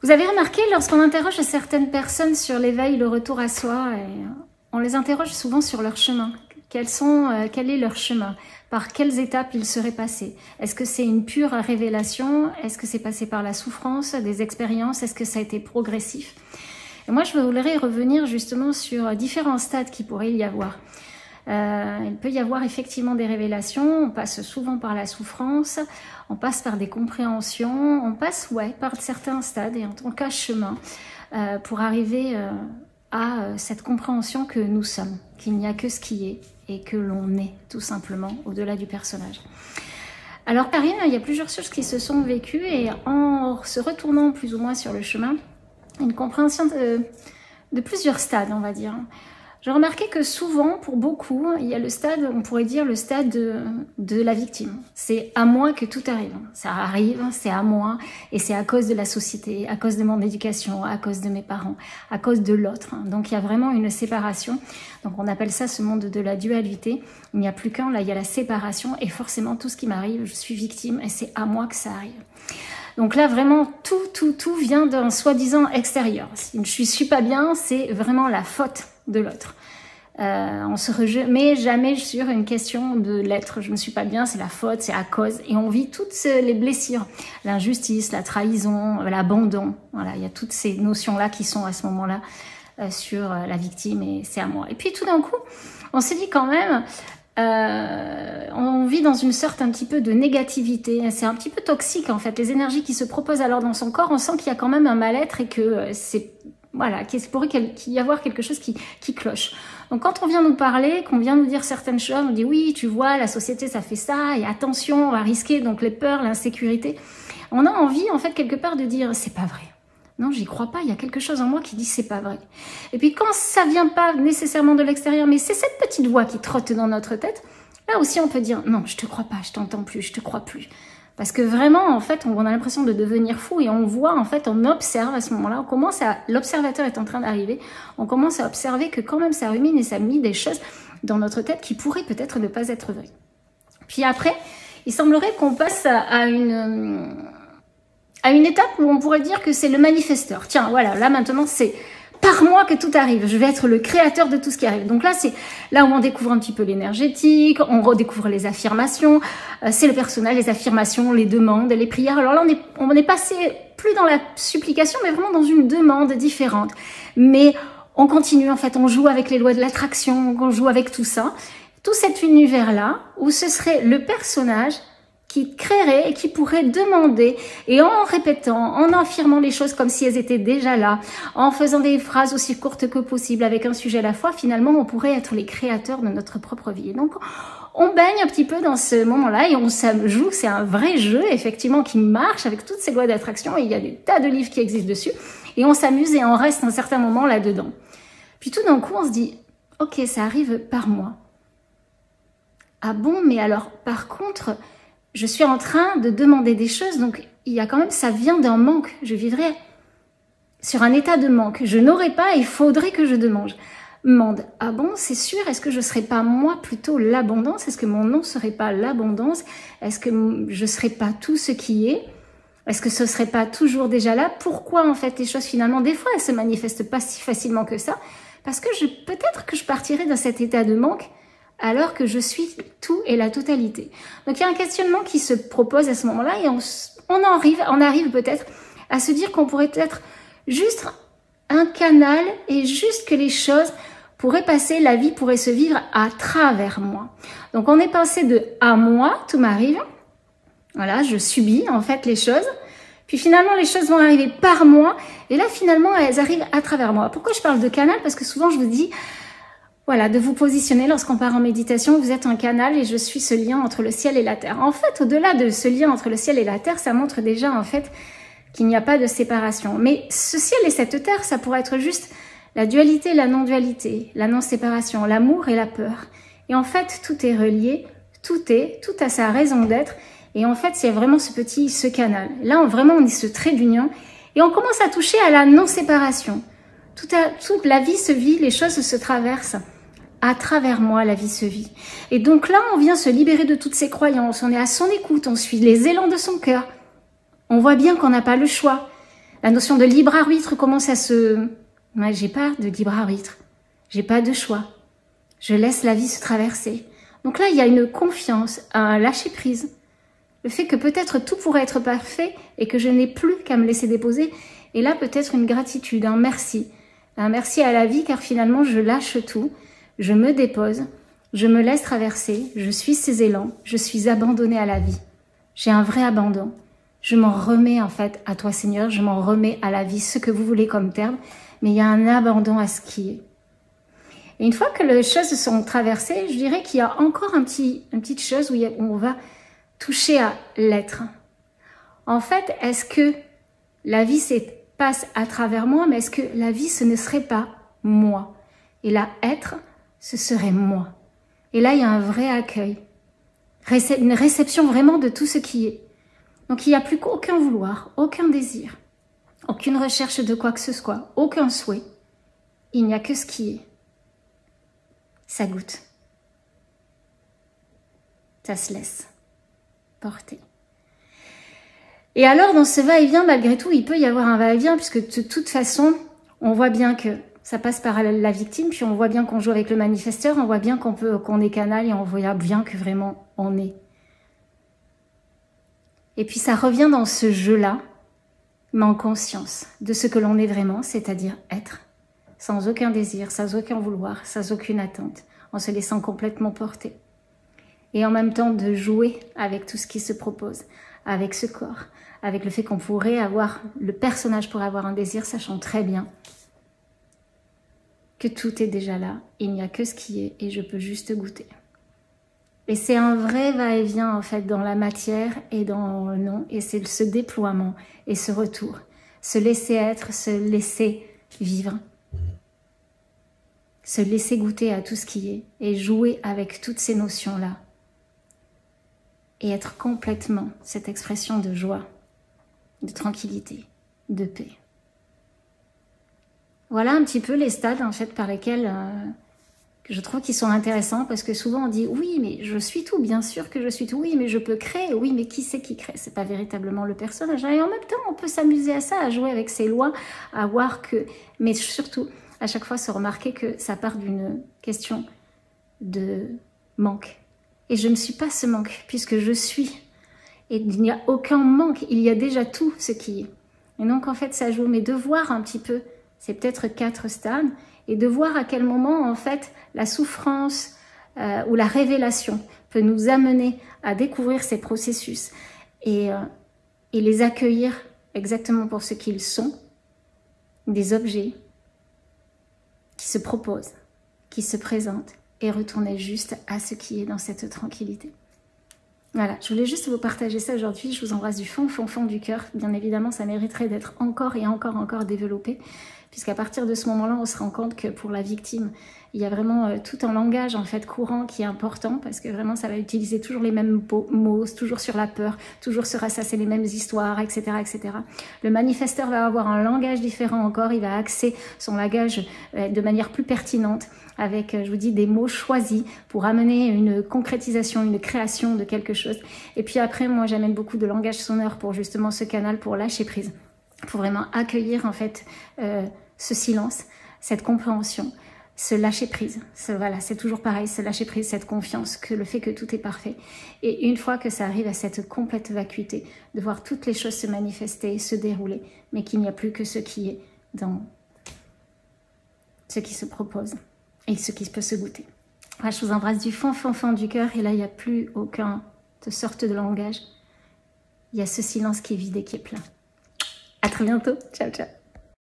Vous avez remarqué, lorsqu'on interroge certaines personnes sur l'éveil, le retour à soi, on les interroge souvent sur leur chemin. Quel est leur chemin? Par quelles étapes ils seraient passés? Est-ce que c'est une pure révélation? Est-ce que c'est passé par la souffrance, des expériences? Est-ce que ça a été progressif? Et moi, je voudrais revenir justement sur différents stades qu'il pourrait y avoir. Il peut y avoir effectivement des révélations, on passe souvent par la souffrance, on passe par des compréhensions, on passe par certains stades et en tant qu'un chemin pour arriver à cette compréhension que nous sommes, qu'il n'y a que ce qui est et que l'on est tout simplement au-delà du personnage. Alors Karine, il y a plusieurs choses qui se sont vécues et en se retournant plus ou moins sur le chemin, une compréhension de plusieurs stades, on va dire. J'ai remarqué que souvent, pour beaucoup, il y a le stade, on pourrait dire le stade de la victime. C'est à moi que tout arrive. Ça arrive, c'est à moi, et c'est à cause de la société, à cause de mon éducation, à cause de mes parents, à cause de l'autre. Donc il y a vraiment une séparation. Donc on appelle ça ce monde de la dualité. Il n'y a plus qu'un, là il y a la séparation, et forcément tout ce qui m'arrive, je suis victime, et c'est à moi que ça arrive. Donc là, vraiment, tout vient d'un soi-disant extérieur. Si je ne suis pas bien, c'est vraiment la faute de l'autre. On se remet jamais sur une question de l'être. Je ne suis pas bien, c'est la faute, c'est à cause. Et on vit toutes les blessures. L'injustice, la trahison, l'abandon. Voilà, il y a toutes ces notions-là qui sont à ce moment-là sur la victime et c'est à moi. Et puis tout d'un coup, on s'est dit quand même... on vit dans une sorte un petit peu de négativité, c'est un petit peu toxique en fait, les énergies qui se proposent alors dans son corps, on sent qu'il y a quand même un mal-être et que c'est, voilà, qu'il pourrait y avoir quelque chose qui cloche. Donc quand on vient nous parler, qu'on vient nous dire certaines choses, on dit oui, tu vois, la société ça fait ça, et attention, on va risquer, donc les peurs, l'insécurité, on a envie en fait quelque part de dire c'est pas vrai. Non, j'y crois pas, il y a quelque chose en moi qui dit c'est pas vrai. Et puis quand ça vient pas nécessairement de l'extérieur, mais c'est cette petite voix qui trotte dans notre tête, là aussi on peut dire non, je te crois pas, je t'entends plus, je te crois plus. Parce que vraiment, en fait, on a l'impression de devenir fou et on voit, en fait, on observe à ce moment-là, l'observateur est en train d'arriver, on commence à observer que quand même ça rumine et ça met des choses dans notre tête qui pourraient peut-être ne pas être vraies. Puis après, il semblerait qu'on passe à une étape où on pourrait dire que c'est le manifesteur. Tiens, voilà, là maintenant, c'est par moi que tout arrive. Je vais être le créateur de tout ce qui arrive. Donc là, c'est là où on découvre un petit peu l'énergétique, on redécouvre les affirmations, c'est le personnel, les affirmations, les demandes, les prières. Alors là, on est passé plus dans la supplication, mais vraiment dans une demande différente. Mais on continue, en fait, on joue avec les lois de l'attraction, on joue avec tout ça. Tout cet univers-là, où ce serait le personnage qui créerait et qui pourrait demander, et en répétant, en affirmant les choses comme si elles étaient déjà là, en faisant des phrases aussi courtes que possible avec un sujet à la fois, finalement on pourrait être les créateurs de notre propre vie. Et donc on baigne un petit peu dans ce moment-là et on joue, c'est un vrai jeu effectivement qui marche avec toutes ces lois d'attraction, et il y a des tas de livres qui existent dessus, et on s'amuse et on reste un certain moment là-dedans. Puis tout d'un coup on se dit, ok, ça arrive par moi. Ah bon, mais alors par contre... je suis en train de demander des choses, donc il y a quand même, ça vient d'un manque. Je vivrais sur un état de manque. Je n'aurais pas, il faudrait que je demande. Ah bon, c'est sûr, est-ce que je ne serais pas moi plutôt l'abondance? Est-ce que mon nom ne serait pas l'abondance? Est-ce que je ne serais pas tout ce qui est? Est-ce que ce ne serait pas toujours déjà là? Pourquoi en fait les choses finalement, des fois elles ne se manifestent pas si facilement que ça? Parce que peut-être que je partirais dans cet état de manque alors que je suis tout et la totalité. Donc il y a un questionnement qui se propose à ce moment-là et on arrive peut-être à se dire qu'on pourrait être juste un canal et juste que les choses pourraient passer, la vie pourrait se vivre à travers moi. Donc on est passé de « à moi, tout m'arrive », voilà, je subis en fait les choses, puis finalement les choses vont arriver par moi et là finalement elles arrivent à travers moi. Pourquoi je parle de canal? Parce que souvent je vous dis... voilà, de vous positionner lorsqu'on part en méditation, vous êtes un canal et je suis ce lien entre le ciel et la terre. En fait, au-delà de ce lien entre le ciel et la terre, ça montre déjà en fait qu'il n'y a pas de séparation. Mais ce ciel et cette terre, ça pourrait être juste la dualité et la non-dualité, la non-séparation, l'amour et la peur. Et en fait, tout est relié, tout a sa raison d'être. Et en fait, c'est vraiment ce canal. Là, vraiment, on est ce trait d'union et on commence à toucher à la non-séparation. Toute la vie se vit, les choses se traversent. À travers moi, la vie se vit. Et donc là, on vient se libérer de toutes ces croyances. On est à son écoute, on suit les élans de son cœur. On voit bien qu'on n'a pas le choix. La notion de libre arbitre commence à se... Moi, j'ai pas de libre arbitre. J'ai pas de choix. Je laisse la vie se traverser. Donc là, il y a une confiance, un lâcher prise. Le fait que peut-être tout pourrait être parfait et que je n'ai plus qu'à me laisser déposer. Et là, peut-être une gratitude, un merci. Un merci à la vie car finalement, je lâche tout. Je me dépose. Je me laisse traverser. Je suis ces élans. Je suis abandonnée à la vie. J'ai un vrai abandon. Je m'en remets en fait à toi Seigneur. Je m'en remets à la vie, ce que vous voulez comme terme. Mais il y a un abandon à ce qui est. Et une fois que les choses sont traversées, je dirais qu'il y a encore une petite chose où on va toucher à l'être. En fait, est-ce que la vie passe à travers moi, mais est-ce que la vie, ce ne serait pas moi? Et là, être, ce serait moi. Et là, il y a un vrai accueil. Une réception vraiment de tout ce qui est. Donc, il n'y a plus qu'aucun vouloir, aucun désir, aucune recherche de quoi que ce soit, aucun souhait. Il n'y a que ce qui est. Ça goûte. Ça se laisse porter. Et alors, dans ce va-et-vient, malgré tout, il peut y avoir un va-et-vient, puisque de toute façon, on voit bien que ça passe par la victime, puis on voit bien qu'on joue avec le manifesteur, on voit bien qu'on est canal, et on voit bien que vraiment on est. Et puis ça revient dans ce jeu-là, mais en conscience de ce que l'on est vraiment, c'est-à-dire être, sans aucun désir, sans aucun vouloir, sans aucune attente, en se laissant complètement porter. Et en même temps de jouer avec tout ce qui se propose, avec ce corps, avec le fait qu'on pourrait avoir, le personnage pourrait avoir un désir, sachant très bien que tout est déjà là, il n'y a que ce qui est et je peux juste goûter. Et c'est un vrai va-et-vient en fait dans la matière et dans le non, et c'est ce déploiement et ce retour, se laisser être, se laisser vivre, se laisser goûter à tout ce qui est et jouer avec toutes ces notions-là et être complètement cette expression de joie, de tranquillité, de paix. Voilà un petit peu les stades en fait par lesquels que je trouve qu'ils sont intéressants parce que souvent on dit oui mais je suis tout, bien sûr que je suis tout, oui mais je peux créer, oui mais qui c'est qui crée? C'est pas véritablement le personnage et en même temps on peut s'amuser à ça, à jouer avec ses lois, à voir que, mais surtout à chaque fois se remarquer que ça part d'une question de manque et je ne suis pas ce manque puisque je suis et il n'y a aucun manque, il y a déjà tout ce qui est et donc en fait ça joue, mais de voir un petit peu, c'est peut-être 4 stades et de voir à quel moment, en fait, la souffrance ou la révélation peut nous amener à découvrir ces processus et les accueillir exactement pour ce qu'ils sont, des objets qui se proposent, qui se présentent, et retourner juste à ce qui est dans cette tranquillité. Voilà, je voulais juste vous partager ça aujourd'hui, je vous embrasse du fond du cœur. Bien évidemment, ça mériterait d'être encore et encore développé, puisqu'à partir de ce moment-là, on se rend compte que pour la victime, il y a vraiment tout un langage en fait courant qui est important, parce que vraiment ça va utiliser toujours les mêmes mots, toujours sur la peur, toujours sur ça, c'est les mêmes histoires, etc., etc. Le manifesteur va avoir un langage différent encore, il va axer son langage de manière plus pertinente, avec, je vous dis, des mots choisis pour amener une concrétisation, une création de quelque chose. Et puis après, moi j'amène beaucoup de langage sonore pour justement ce canal, pour lâcher prise, pour vraiment accueillir en fait ce silence, cette compréhension, ce lâcher prise. Voilà, c'est toujours pareil, ce lâcher prise, cette confiance, que le fait que tout est parfait. Et une fois que ça arrive à cette complète vacuité, de voir toutes les choses se manifester, se dérouler, mais qu'il n'y a plus que ce qui est dans ce qui se propose et ce qui peut se goûter. Voilà, je vous embrasse du fond du cœur, et là, il n'y a plus aucune sorte de langage. Il y a ce silence qui est vide et qui est plein. À très bientôt. Ciao, ciao.